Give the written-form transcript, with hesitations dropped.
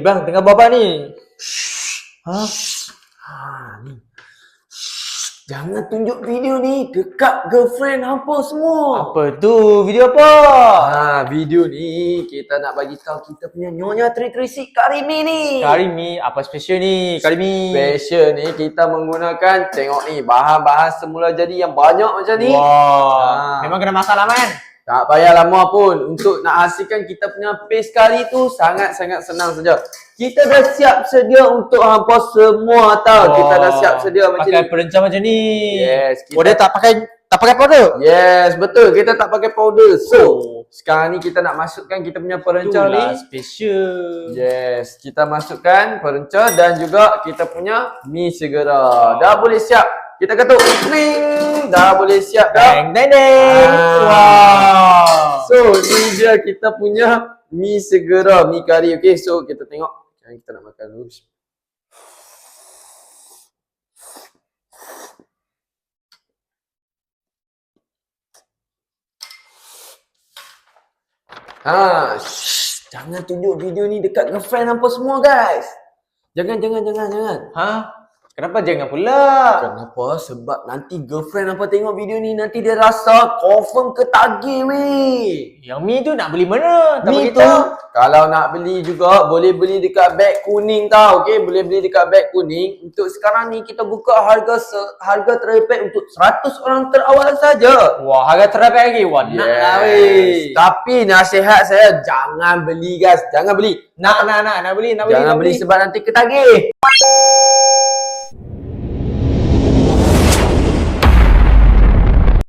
Bang, tengah buat apa ni? Ha? Ni. Jangan tunjuk video ni dekat girlfriend hampa semua. Apa tu? Video apa? Video ni kita nak bagi tahu kita punya Nyonya 336 Karimi ni. Karimi, apa special ni? Karimi. Special ni kita menggunakan, tengok ni, bahan-bahan semula jadi yang banyak macam ni. Wah, memang kena masak lah man. Tak payah lama pun. Untuk nak hasilkan kita punya paste kari tu sangat-sangat senang saja. Kita dah siap sedia untuk hampa semua tau. Kita dah siap sedia macam pakai ni. perencah macam ni. Yes, kita... Oh, dia tak pakai powder? Yes, betul. Kita tak pakai powder. So, sekarang ni kita nak masukkan kita punya perencah ni. Special. Yes, kita masukkan perencah dan juga kita punya mi segera. Dah boleh siap. Kita ketuk. Ring. Dah boleh siap dah. Deng deng deng. Wow. So, ni dia kita punya mi segera, mi kari. Okay, so kita tengok. Sekarang kita nak makan dulu. Jangan tunjuk video ni dekat girlfriend hampa semua, guys. Jangan. Kenapa jangan pula? Kenapa? Sebab nanti girlfriend hampa tengok video ni, nanti dia rasa confirm ketagih weh. Yang mi tu nak beli mana? Tak Mi bagi tu, tahu. kalau nak beli juga, boleh beli dekat beg kuning tau. Okay, boleh beli dekat beg kuning. Untuk sekarang ni kita buka harga terbaik untuk 100 orang terawal saja. Wah, harga terapi lagi. Wah, nak lah weh. Tapi nasihat saya, jangan beli guys. Jangan beli. Nak beli. Jangan beli sebab nanti ketagih.